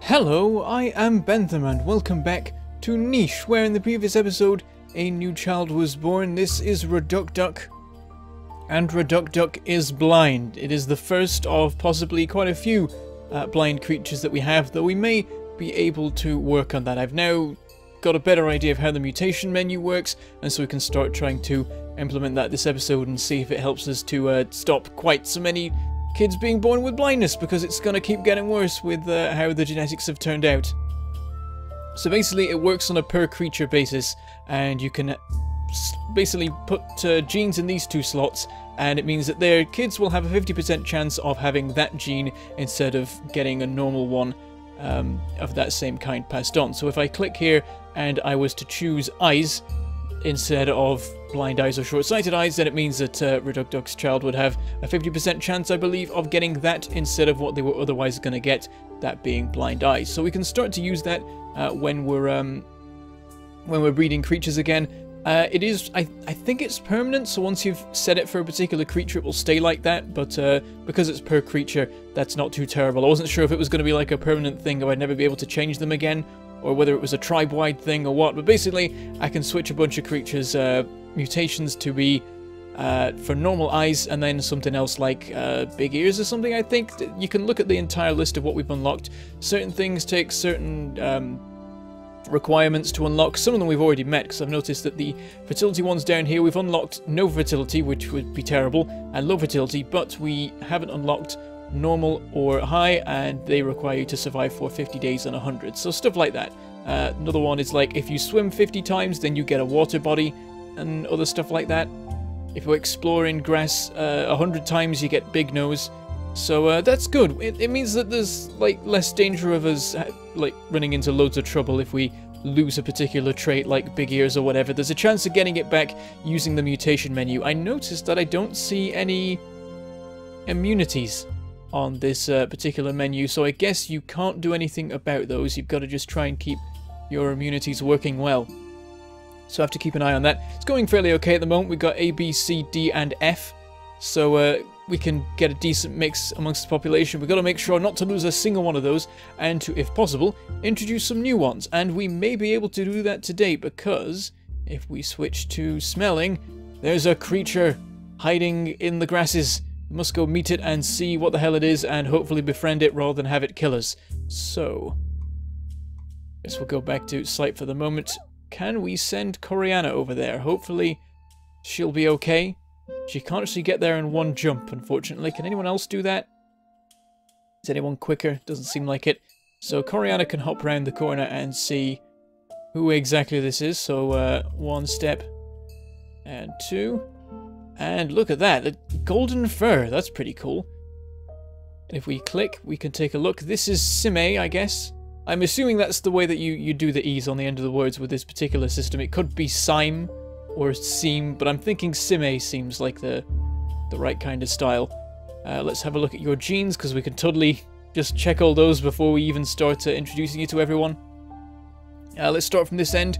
Hello, I am Bentham and welcome back to Niche, where in the previous episode a new child was born. This is Redukduk, and Redukduk is blind. It is the first of possibly quite a few blind creatures that we have, though we may be able to work on that. I've now got a better idea of how the mutation menu works, and so we can start trying to implement that this episode and see if it helps us to stop quite so many kids being born with blindness, because it's going to keep getting worse with how the genetics have turned out. So basically it works on a per creature basis, and you can basically put genes in these two slots, and it means that their kids will have a 50% chance of having that gene instead of getting a normal one of that same kind passed on. So if I click here and I was to choose eyes instead of blind eyes or short-sighted eyes, then it means that Redukduk's child would have a 50% chance, I believe, of getting that instead of what they were otherwise going to get, that being blind eyes. So we can start to use that when we're breeding creatures again. It is, I think it's permanent, so once you've set it for a particular creature, it will stay like that, but because it's per creature, that's not too terrible. I wasn't sure if it was going to be like a permanent thing, or I'd never be able to change them again, or whether it was a tribe-wide thing or what, but basically I can switch a bunch of creatures' mutations to be for normal eyes, and then something else like big ears or something. I think you can look at the entire list of what we've unlocked. Certain things take certain requirements to unlock. Some of them we've already met, because I've noticed that the fertility ones down here, we've unlocked no fertility, which would be terrible, and low fertility, but we haven't unlocked normal or high, and they require you to survive for 50 days and 100, so stuff like that. Another one is like, if you swim 50 times, then you get a water body, and other stuff like that. If you explore in grass 100 times, you get big nose. So that's good. It means that there's like less danger of us like running into loads of trouble if we lose a particular trait like big ears or whatever. There's a chance of getting it back using the mutation menu. I noticed that I don't see any immunities on this particular menu, so I guess you can't do anything about those. You've got to just try and keep your immunities working well. So I have to keep an eye on that. It's going fairly okay at the moment. We've got A, B, C, D, and F. So we can get a decent mix amongst the population. We've got to make sure not to lose a single one of those, and to, if possible, introduce some new ones. And we may be able to do that today, because if we switch to smelling, there's a creature hiding in the grasses. We must go meet it and see what the hell it is, and hopefully befriend it rather than have it kill us. So I guess we'll go back to sight for the moment. Can we send Raana over there? Hopefully she'll be okay. She can't actually get there in one jump, unfortunately. Can anyone else do that? Is anyone quicker? Doesn't seem like it. So Raana can hop around the corner and see who exactly this is. So one step and two. And look at that, the golden fur. That's pretty cool. And if we click, we can take a look. This is Samay, I guess. I'm assuming that's the way that you do the E's on the end of the words with this particular system. It could be Sime or Sime, but I'm thinking Samay seems like the right kind of style. Let's have a look at your genes, because we can totally just check all those before we even start introducing you to everyone. Let's start from this end.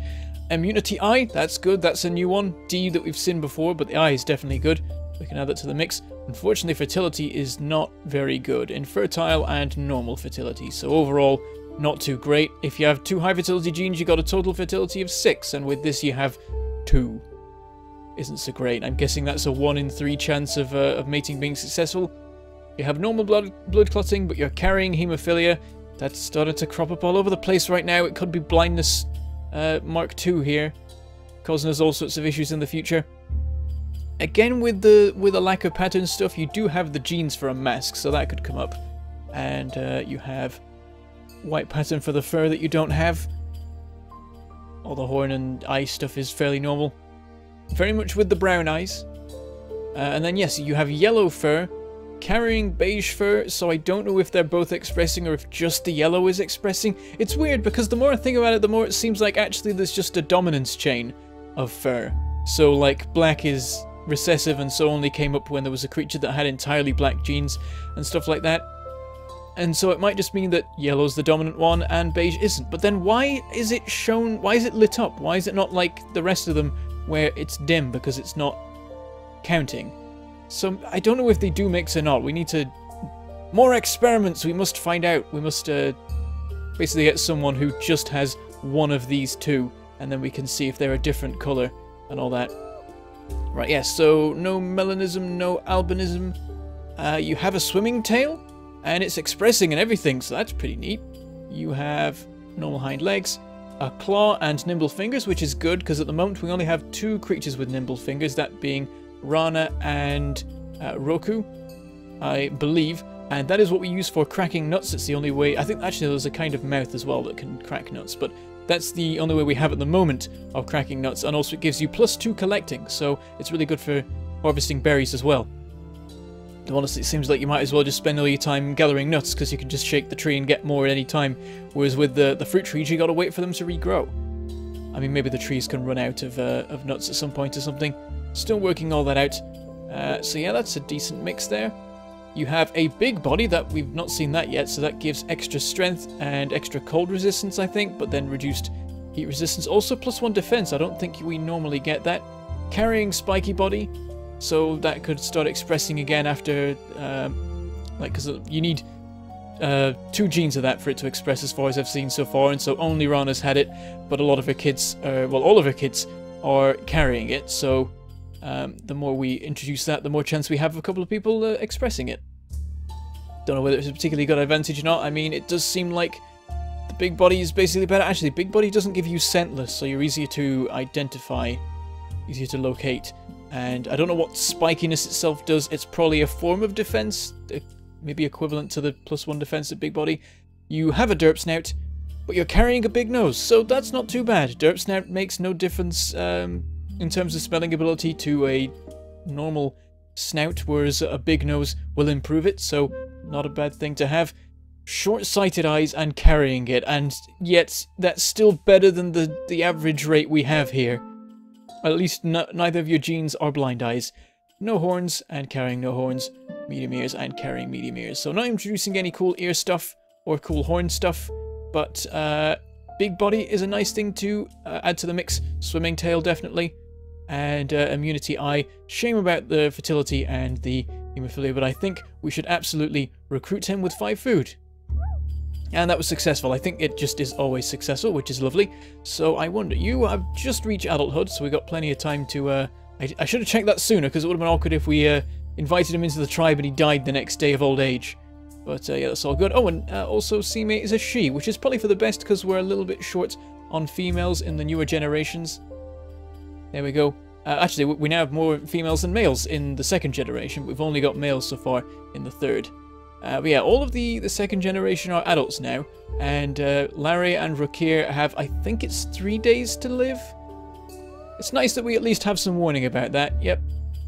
Immunity I, that's good, that's a new one. D that we've seen before, but the I is definitely good. We can add that to the mix. Unfortunately, fertility is not very good. Infertile and normal fertility, so overall, not too great. If you have 2 high fertility genes, you got a total fertility of 6, and with this you have 2. Isn't so great. I'm guessing that's a 1 in 3 chance of mating being successful. You have normal blood clotting, but you're carrying haemophilia. That's started to crop up all over the place right now. It could be blindness Mark II here, causing us all sorts of issues in the future. Again, with the lack of pattern stuff, you do have the genes for a mask, so that could come up. And you have white pattern for the fur that you don't have. All the horn and eye stuff is fairly normal. Very much with the brown eyes. And then yes, you have yellow fur, carrying beige fur, so I don't know if they're both expressing or if just the yellow is expressing. It's weird, because the more I think about it, the more it seems like actually there's just a dominance chain of fur. So like black is recessive and so only came up when there was a creature that had entirely black genes and stuff like that. And so it might just mean that yellow's the dominant one and beige isn't. But then why is it shown, why is it lit up? Why is it not like the rest of them where it's dim because it's not counting? So I don't know if they do mix or not. We need to More experiments! We must find out. We must basically get someone who just has one of these two, and then we can see if they're a different color and all that. Right, yeah, so no melanism, no albinism. You have a swimming tail, and it's expressing and everything, so that's pretty neat. You have normal hind legs, a claw, and nimble fingers, which is good, because at the moment we only have 2 creatures with nimble fingers, that being Raana and Roku, I believe. And that is what we use for cracking nuts. It's the only way. I think actually there's a kind of mouth as well that can crack nuts, but that's the only way we have at the moment of cracking nuts. And also it gives you +2 collecting, so it's really good for harvesting berries as well. Honestly, it seems like you might as well just spend all your time gathering nuts, because you can just shake the tree and get more at any time. Whereas with the fruit trees, you got to wait for them to regrow. I mean, maybe the trees can run out of nuts at some point or something. Still working all that out. So yeah, that's a decent mix there. You have a big body that we've not seen that yet, so that gives extra strength and extra cold resistance, I think, but then reduced heat resistance. Also +1 defense. I don't think we normally get that. Carrying spiky body, so that could start expressing again after, because you need 2 genes of that for it to express, as far as I've seen so far, and so only Raana's had it, but a lot of her kids, well, all of her kids are carrying it, so the more we introduce that, the more chance we have of a couple of people expressing it. Don't know whether it's a particularly good advantage or not. I mean, it does seem like the big body is basically better. Actually, big body doesn't give you scentless, so you're easier to identify, easier to locate. And I don't know what spikiness itself does. It's probably a form of defense, maybe equivalent to the +1 defense of big body. You have a derp snout, but you're carrying a big nose, so that's not too bad. Derp snout makes no difference in terms of smelling ability to a normal snout, whereas a big nose will improve it, so not a bad thing to have. Short-sighted eyes and carrying it, and yet that's still better than the average rate we have here. At least neither of your genes are blind eyes. No horns and carrying no horns. Medium ears and carrying medium ears. So not introducing any cool ear stuff or cool horn stuff, but big body is a nice thing to add to the mix. Swimming tail, definitely. And immunity eye. Shame about the fertility and the hemophilia, but I think we should absolutely recruit him with 5 food. And that was successful. I think it just is always successful, which is lovely. So I wonder, you have just reached adulthood, so we got plenty of time to... I should have checked that sooner, because it would have been awkward if we invited him into the tribe and he died the next day of old age. But yeah, that's all good. Oh, and also Sime is a she, which is probably for the best, because we're a little bit short on females in the newer generations. There we go. Actually, we now have more females than males in the 2nd generation. We've only got males so far in the 3rd. But yeah, all of the 2nd generation are adults now. And Larry and Rakir have, I think it's 3 days to live? It's nice that we at least have some warning about that. Yep,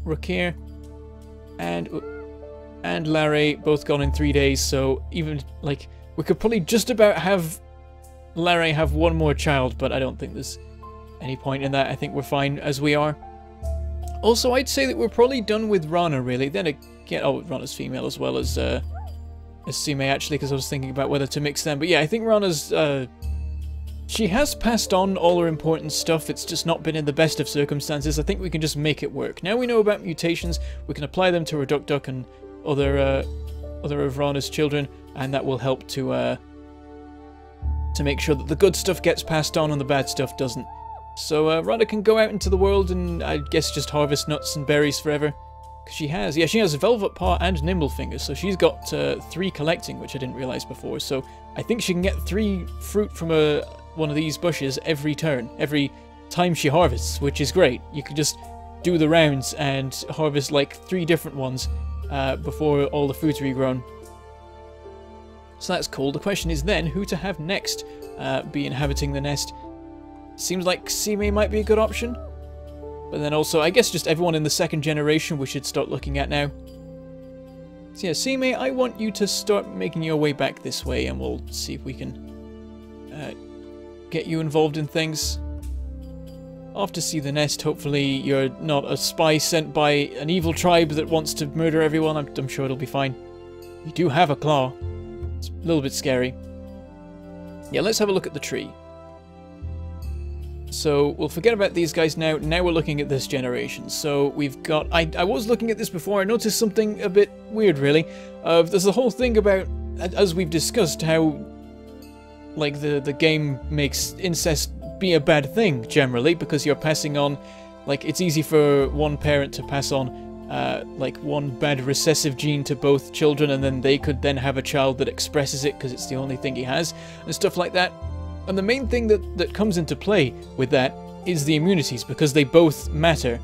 Rakir and Larry both gone in 3 days, so even, like, we could probably just about have Larry have 1 more child, but I don't think there's any point in that. I think we're fine as we are. Also, I'd say that we're probably done with Raana, really. Then again, oh, Raana's female as well as Sime, actually, because I was thinking about whether to mix them. But yeah, I think Raana's, she has passed on all her important stuff. It's just not been in the best of circumstances. I think we can just make it work. Now we know about mutations, we can apply them to Reduct and other of Raana's children, and that will help to make sure that the good stuff gets passed on and the bad stuff doesn't. So Raana can go out into the world and I guess just harvest nuts and berries forever. Because she has Velvet Paw and Nimble Fingers, so she's got 3 collecting, which I didn't realise before. So I think she can get 3 fruit from one of these bushes every turn, every time she harvests, which is great. You can just do the rounds and harvest like 3 different ones before all the food's regrown. So that's cool. The question is then who to have next be inhabiting the nest. Seems like Sime might be a good option. But then also, I guess just everyone in the 2nd generation we should start looking at now. So yeah, Sime, I want you to start making your way back this way, and we'll see if we can get you involved in things. Off to see the nest. Hopefully you're not a spy sent by an evil tribe that wants to murder everyone. I'm sure it'll be fine. You do have a claw. It's a little bit scary. Yeah, let's have a look at the tree. So we'll forget about these guys now. Now we're looking at this generation. So we've got... I was looking at this before. I noticed something a bit weird, really. There's the whole thing about, as we've discussed, how like the game makes incest be a bad thing generally, because you're passing on, like, it's easy for one parent to pass on like one bad recessive gene to both children, and then they could then have a child that expresses it because it's the only thing he has, and stuff like that. And the main thing that comes into play with that is the immunities, because they both matter,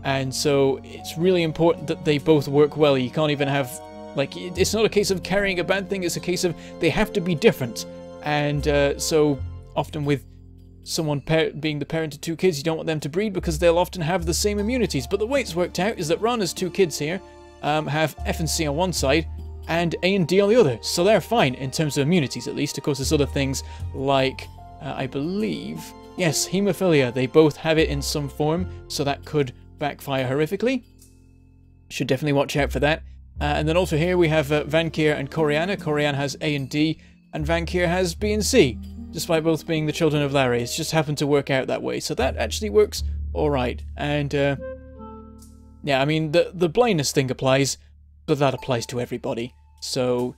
and so it's really important that they both work well. You can't even have, like, it's not a case of carrying a bad thing, it's a case of they have to be different. And so often with someone being the parent of 2 kids, you don't want them to breed because they'll often have the same immunities. But the way it's worked out is that Raana's 2 kids here have F and C on one side and A and D on the other, so they're fine in terms of immunities, at least. Of course, there's other things like, I believe, yes, haemophilia. They both have it in some form, so that could backfire horrifically. Should definitely watch out for that. And then also here we have Vankeer and Corianna. Corianna has A and D, and Vankeer has B and C. Despite both being the children of Larry, it's just happened to work out that way. So that actually works alright. And, yeah, I mean, the blindness thing applies, but that applies to everybody. So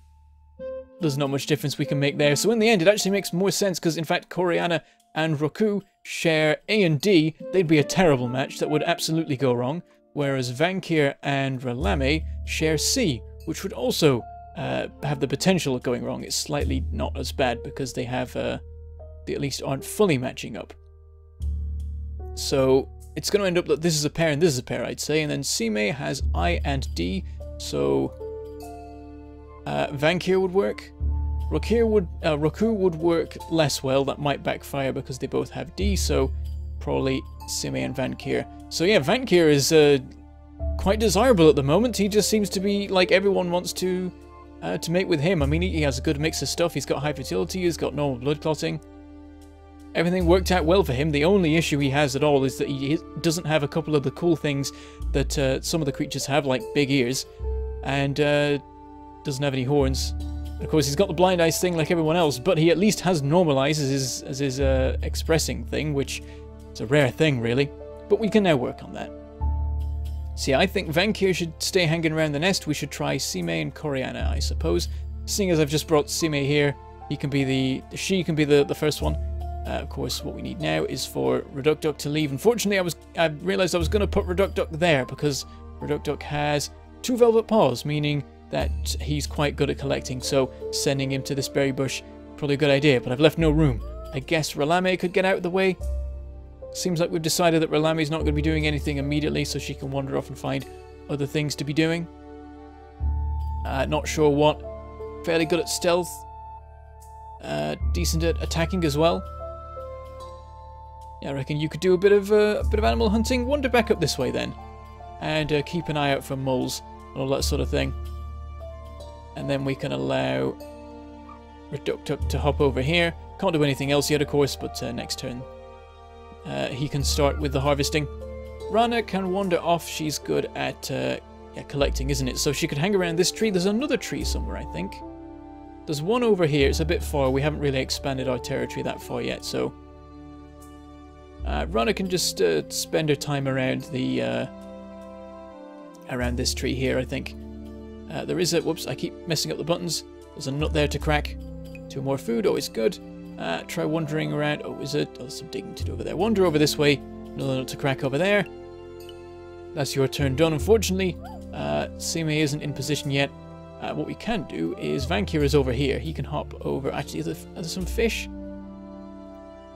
there's not much difference we can make there. So in the end, it actually makes more sense, because in fact, Corianna and Roku share A and D. They'd be a terrible match. That would absolutely go wrong. Whereas Vankeer and Ralame share C, which would also have the potential of going wrong. It's slightly not as bad because they have, they at least aren't fully matching up. So it's going to end up that this is a pair and this is a pair, I'd say. And then Sime has I and D, so Vankeer would work. Roku would work less well. That might backfire because they both have D, so probably Sime and Vankeer. So yeah, Vankeer is quite desirable at the moment. He just seems to be like everyone wants to mate with him. I mean, he has a good mix of stuff. He's got high fertility, he's got normal blood clotting. Everything worked out well for him. The only issue he has at all is that he doesn't have a couple of the cool things that some of the creatures have, like big ears, and doesn't have any horns. Of course, he's got the blind eyes thing like everyone else, but he at least has normalized as his expressing thing, which is a rare thing, really. But we can now work on that. See, I think Vankeer should stay hanging around the nest. We should try Sime and Corianna, I suppose. Seeing as I've just brought Sime here, she can be the first one. Of course, what we need now is for Reducduck to leave. Unfortunately, I realized I was going to put Reducduck there because Reducduck has 2 velvet paws, meaning that he's quite good at collecting. So sending him to this berry bush, probably a good idea. But I've left no room. I guess Ralame could get out of the way. Seems like we've decided that Ralame's not going to be doing anything immediately, so she can wander off and find other things to be doing. Not sure what. Fairly good at stealth. Decent at attacking as well. Yeah, I reckon you could do a bit of animal hunting. Wander back up this way then, and keep an eye out for moles and all that sort of thing. And then we can allow Reducduck to hop over here. Can't do anything else yet, of course, but next turn he can start with the harvesting. Raana can wander off. She's good at collecting, isn't it? So she could hang around this tree. There's another tree somewhere, I think. There's one over here. It's a bit far. We haven't really expanded our territory that far yet, so Raana can just spend her time around the around this tree here, I think. There is a... Whoops, I keep messing up the buttons. There's a nut there to crack. 2 more food, always good. Try wandering around. Oh, is it? Oh, there's some digging to do over there. Wander over this way. Another nut to crack over there. That's your turn done. Unfortunately, Sime isn't in position yet. What we can do is Vankeer is over here. He can hop over. Actually, are there some fish?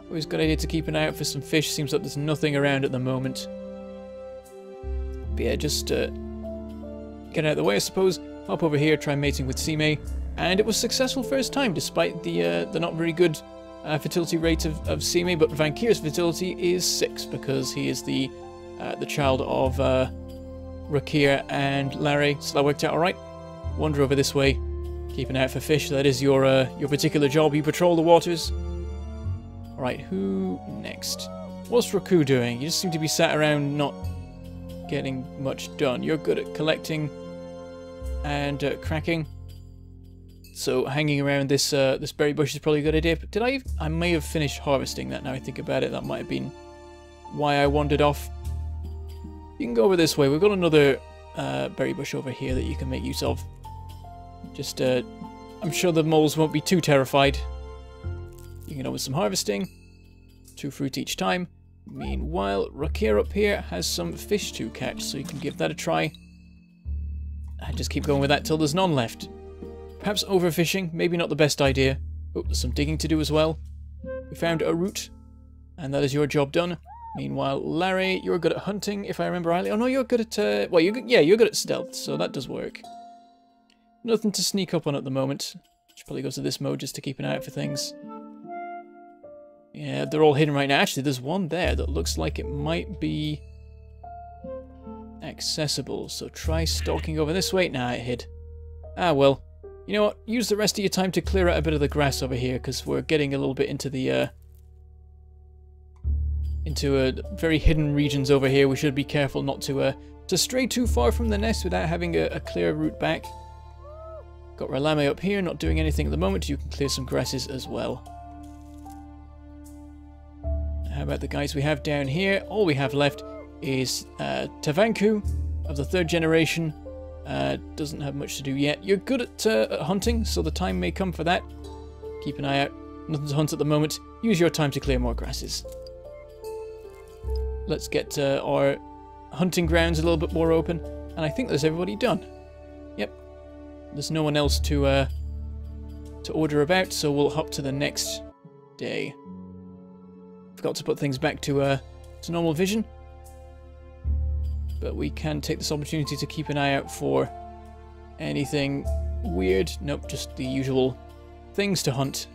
Always a good idea to keep an eye out for some fish. Seems like there's nothing around at the moment. But yeah, just get out of the way, I suppose. Hop over here, try mating with Sime. And it was successful first time, despite the not very good fertility rate of Sime. But Vankeer's fertility is 6 because he is the child of Rakir and Larry. So that worked out all right. Wander over this way, keep an eye out for fish. That is your particular job. You patrol the waters. All right, who next? What's Raku doing? You just seem to be sat around, not getting much done. You're good at collecting and cracking. So hanging around this this berry bush is probably a good idea. But did I may have finished harvesting that now I think about it. That might have been why I wandered off. You can go over this way. We've got another berry bush over here that you can make use of. Just, I'm sure the moles won't be too terrified. You can get on with some harvesting. 2 fruit each time. Meanwhile, Rakir up here has some fish to catch, so you can give that a try. And just keep going with that till there's none left. Perhaps overfishing, maybe not the best idea. Oh, there's some digging to do as well. We found a root, and that is your job done. Meanwhile, Larry, you're good at hunting, if I remember rightly. Oh no, you're good at, well, you're good at stealth, so that does work. Nothing to sneak up on at the moment. Should probably go to this mode just to keep an eye out for things. Yeah, they're all hidden right now. Actually, there's one there that looks like it might be accessible, so try stalking over this way. Nah, it hid. Ah, well. You know what? Use the rest of your time to clear out a bit of the grass over here, because we're getting a little bit into the, very hidden regions over here. We should be careful not to stray too far from the nest without having a clear route back. Got Raana up here, not doing anything at the moment. You can clear some grasses as well. How about the guys we have down here? All we have left is Tavanku of the 3rd generation. Doesn't have much to do yet. You're good at hunting, so the time may come for that. Keep an eye out. Nothing to hunt at the moment. Use your time to clear more grasses. Let's get our hunting grounds a little bit more open. And I think there's everybody done. Yep. There's no one else to order about, so we'll hop to the next day. Forgot to put things back to normal vision. But we can take this opportunity to keep an eye out for anything weird. Nope, just the usual things to hunt.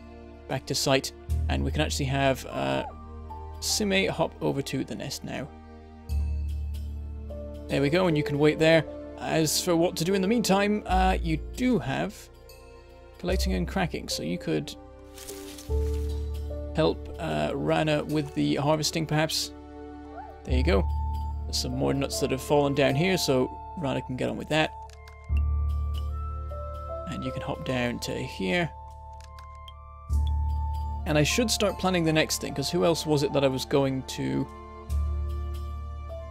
Back to sight. And we can actually have Sime hop over to the nest now. There we go, and you can wait there. As for what to do in the meantime, you do have collecting and cracking, so you could help Raana with the harvesting perhaps. There you go. There's some more nuts that have fallen down here, so Raana can get on with that. And you can hop down to here. And I should start planning the next thing, because who else was it that I was going to?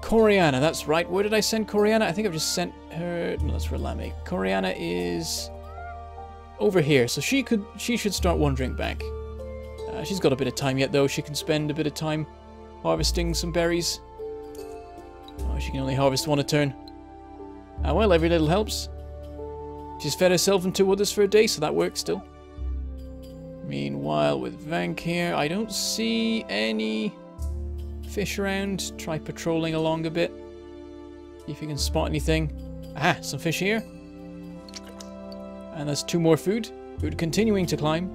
Coriana, that's right. Where did I send Coriana? I think I've just sent her... No, that's Raana. Coriana is over here, so she should start wandering back. She's got a bit of time yet, though. She can spend a bit of time harvesting some berries. Oh, she can only harvest 1 a turn. Ah, well, every little helps. She's fed herself and 2 others for a day, so that works still. Meanwhile, with Vank here, I don't see any fish around. Try patrolling along a bit. See if you can spot anything. Ah, some fish here. And there's 2 more food. Food continuing to climb.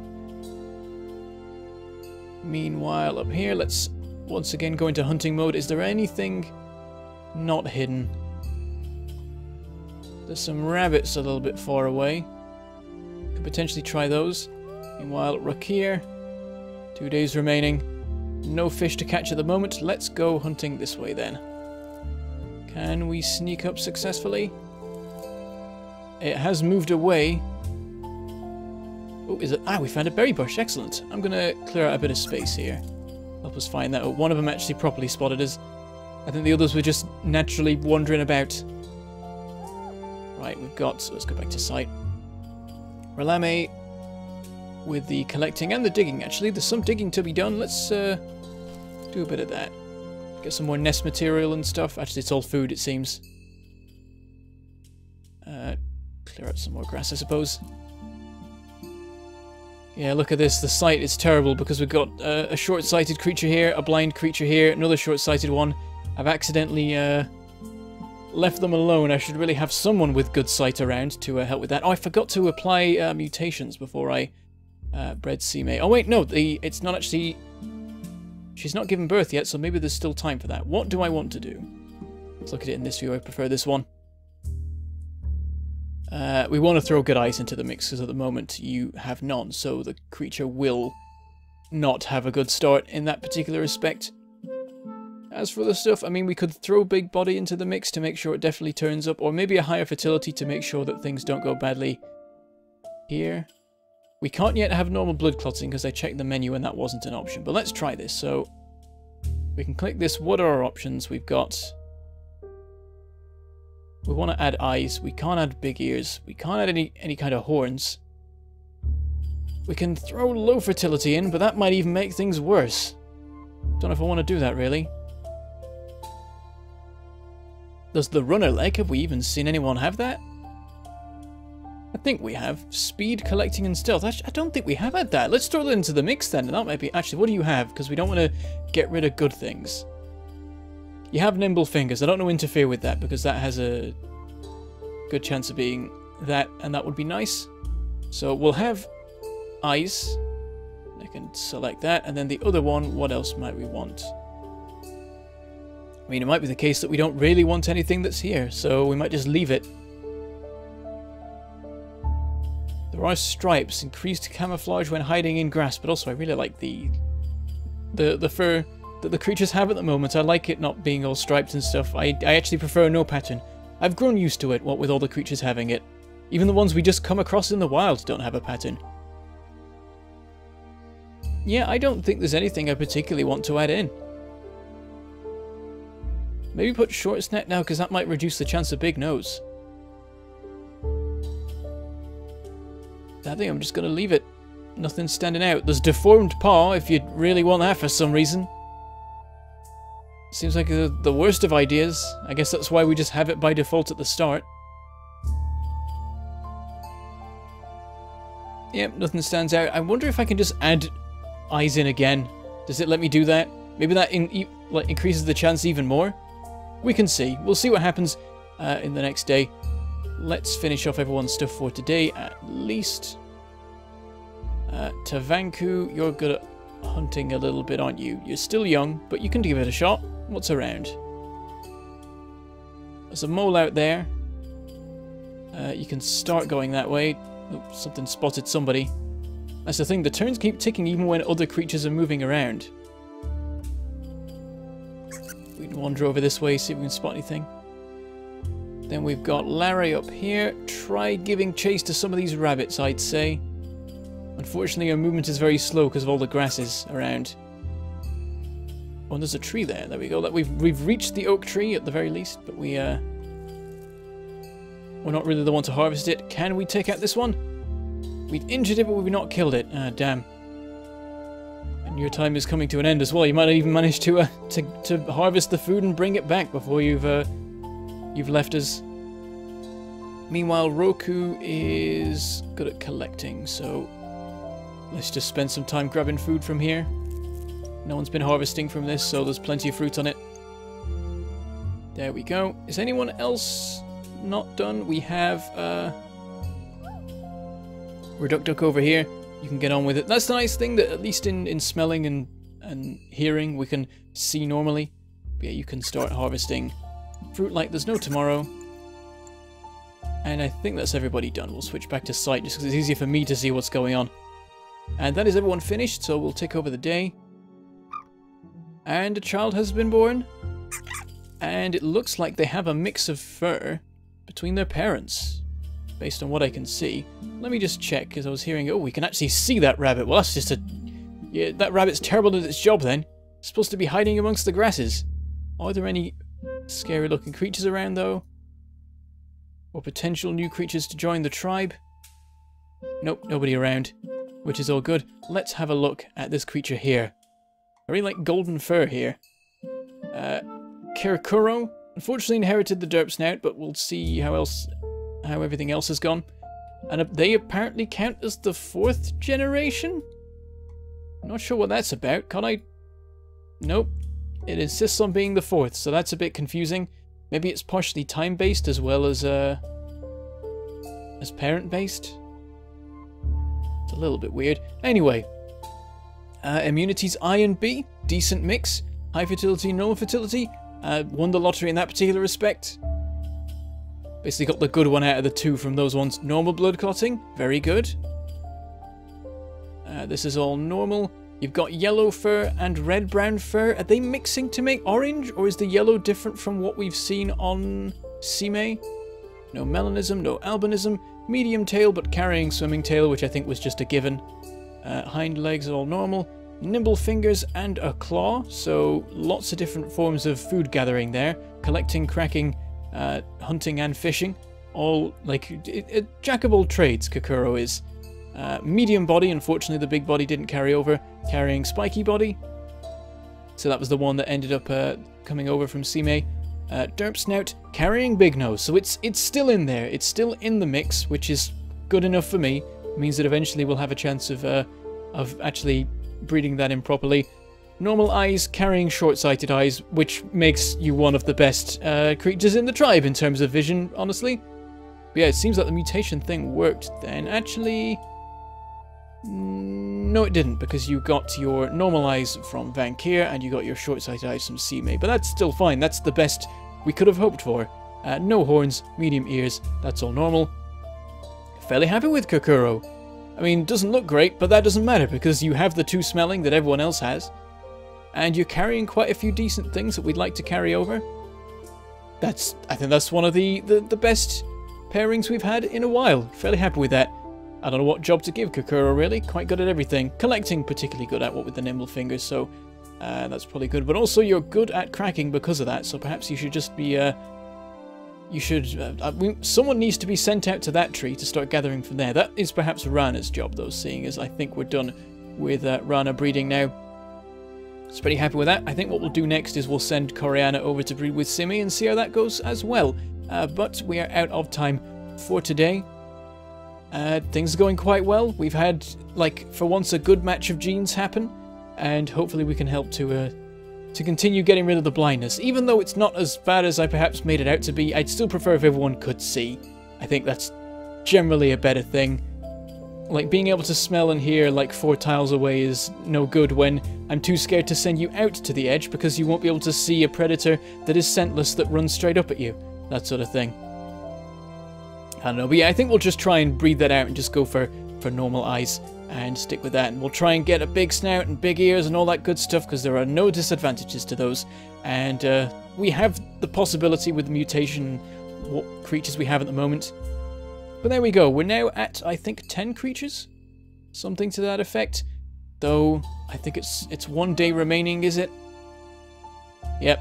Meanwhile, up here, let's once again go into hunting mode. Is there anything not hidden? There's some rabbits a little bit far away. Could potentially try those. Meanwhile, Rakir, 2 days remaining. No fish to catch at the moment. Let's go hunting this way then. Can we sneak up successfully? It has moved away. Oh, is it? Ah, we found a berry bush. Excellent. I'm going to clear out a bit of space here. Help us find that. Oh, one of them actually properly spotted us. I think the others were just naturally wandering about. Right, we've got... So let's go back to site. Raana with the collecting and the digging, actually. There's some digging to be done. Let's do a bit of that. Get some more nest material and stuff. Actually, it's all food, it seems. Clear out some more grass, I suppose. Yeah, look at this. The sight is terrible because we've got a short-sighted creature here, a blind creature here, another short-sighted one. I've accidentally left them alone. I should really have someone with good sight around to help with that. Oh, I forgot to apply mutations before I bred Sime. Oh, wait, no. It's not actually... She's not given birth yet, so maybe there's still time for that. What do I want to do? Let's look at it in this view. I prefer this one. We want to throw good eyes into the mix, because at the moment you have none, so the creature will not have a good start in that particular respect. As for the stuff, I mean, we could throw big body into the mix to make sure it definitely turns up, or maybe a higher fertility to make sure that things don't go badly here. We can't yet have normal blood clotting because I checked the menu and that wasn't an option, but let's try this. So we can click this. What are our options? We've got... We want to add eyes. We can't add big ears. We can't add any kind of horns. We can throw low fertility in, but that might even make things worse. Don't know if I want to do that, really. Does the runner leg, have we even seen anyone have that? I think we have. Speed, collecting, and stealth. Actually, I don't think we have had that. Let's throw that into the mix then. That might be... Actually, what do you have? Because we don't want to get rid of good things. You have nimble fingers. I don't know interfere with that, because that has a good chance of being that, and that would be nice. So we'll have eyes. I can select that, and then the other one, what else might we want? I mean, it might be the case that we don't really want anything that's here, so we might just leave it. There are stripes, increased camouflage when hiding in grass, but also I really like the fur that the creatures have at the moment. I like it not being all striped and stuff. I actually prefer no pattern. I've grown used to it, what with all the creatures having it. Even the ones we just come across in the wild don't have a pattern. Yeah, I don't think there's anything I particularly want to add in. Maybe put short snout now, because that might reduce the chance of big nose. I think I'm just going to leave it. Nothing's standing out. There's deformed paw if you really want that for some reason. Seems like the worst of ideas. I guess that's why we just have it by default at the start. Yep, nothing stands out. I wonder if I can just add eyes in again. Does it let me do that? Maybe that increases the chance even more? We can see. We'll see what happens in the next day. Let's finish off everyone's stuff for today, at least. Tavanku, you're good at hunting a little bit, aren't you? You're still young, but you can give it a shot. What's around? There's a mole out there. You can start going that way. Oh, something spotted somebody. That's the thing, the turns keep ticking even when other creatures are moving around. We can wander over this way, see if we can spot anything. Then we've got Larry up here. Try giving chase to some of these rabbits, I'd say. Unfortunately, our movement is very slow because of all the grasses around. Oh, and there's a tree there. There we go. We've reached the oak tree at the very least, but we're not really the one to harvest it. Can we take out this one? We've injured it, but we've not killed it. Ah, damn. And your time is coming to an end as well. You might even manage to harvest the food and bring it back before you've left us. Meanwhile, Roku is good at collecting, so let's just spend some time grabbing food from here. No one's been harvesting from this, so there's plenty of fruit on it. There we go. Is anyone else not done? We have Reducduck over here. You can get on with it. That's the nice thing, that at least in smelling and hearing we can see normally. But yeah, you can start harvesting fruit like there's no tomorrow. And I think that's everybody done. We'll switch back to sight just because it's easier for me to see what's going on. And that is everyone finished, so we'll take over the day. And a child has been born. And it looks like they have a mix of fur between their parents, based on what I can see. Let me just check, because I was hearing, oh, we can actually see that rabbit. Well, that's just a... Yeah, that rabbit's terrible at its job then. It's supposed to be hiding amongst the grasses. Are there any scary looking creatures around though? Or potential new creatures to join the tribe? Nope, nobody around, which is all good. Let's have a look at this creature here. I really like golden fur here. Kirikuro, unfortunately inherited the derp snout, but we'll see how everything else has gone. And they apparently count as the 4th generation? I'm not sure what that's about. Can I... Nope. It insists on being the 4th, so that's a bit confusing. Maybe it's partially time-based as well as parent-based. It's a little bit weird. Anyway, immunities I and B, decent mix. High fertility, normal fertility. Won the lottery in that particular respect. Basically got the good one out of the two from those ones. Normal blood clotting, very good. This is all normal. You've got yellow fur and red-brown fur. Are they mixing to make orange, or is the yellow different from what we've seen on Sime? No melanism, no albinism. Medium tail, but carrying swimming tail, which I think was just a given. Hind legs are all normal. Nimble fingers and a claw, so lots of different forms of food gathering there. Collecting, cracking, hunting and fishing. All, like, a jack of all trades, Kokoro is. medium body. Unfortunately, the big body didn't carry over, carrying spiky body. So that was the one that ended up coming over from Sime. Derp snout, carrying big nose. So it's still in there. It's still in the mix, which is good enough for me. It means that eventually we'll have a chance of actually breeding that in properly. Normal eyes, carrying short-sighted eyes, which makes you one of the best creatures in the tribe in terms of vision, honestly. But yeah, it seems like the mutation thing worked then. Actually, no it didn't, because you got your normal eyes from Vankir and you got your short-sighted eyes from Sime. But that's still fine. That's the best we could have hoped for. No horns, medium ears, that's all normal. Fairly happy with Kokoro. I mean, doesn't look great, but that doesn't matter because you have the 2 smelling that everyone else has. And you're carrying quite a few decent things that we'd like to carry over. I think that's one of the best pairings we've had in a while. Fairly happy with that. I don't know what job to give Kokoro, really. Quite good at everything. Collecting, particularly good at what with the nimble fingers, so that's probably good. But also you're good at cracking because of that, so perhaps you should just be... someone needs to be sent out to that tree to start gathering from there. That is perhaps Raana's job, though, seeing as I think we're done with Raana breeding now. So pretty happy with that. I think what we'll do next is we'll send Coriana over to breed with Sime and see how that goes as well. But we are out of time for today. Things are going quite well. We've had, like, for once, a good match of genes happen, and hopefully we can help to continue getting rid of the blindness. Even though it's not as bad as I perhaps made it out to be, I'd still prefer if everyone could see. I think that's generally a better thing. Like, being able to smell and hear like 4 tiles away is no good when I'm too scared to send you out to the edge because you won't be able to see a predator that is scentless that runs straight up at you. That sort of thing. I don't know, but yeah, I think we'll just try and breed that out and just go for normal eyes and stick with that. And we'll try and get a big snout and big ears and all that good stuff because there are no disadvantages to those. And we have the possibility with the mutation, what creatures we have at the moment. But there we go. We're now at, I think, 10 creatures? Something to that effect. Though, I think it's 1 day remaining, is it? Yep.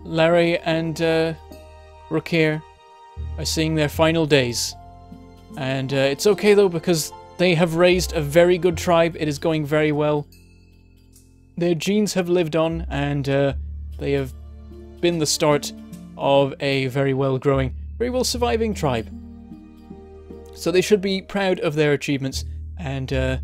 Larry and Rokir are seeing their final days. And it's okay, though, because they have raised a very good tribe. It is going very well. Their genes have lived on, and they have been the start of a very well-growing, very well-surviving tribe. So they should be proud of their achievements and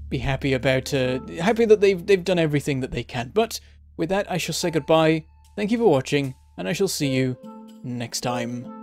be happy about happy that they've done everything that they can. But with that, I shall say goodbye. Thank you for watching, and I shall see you next time.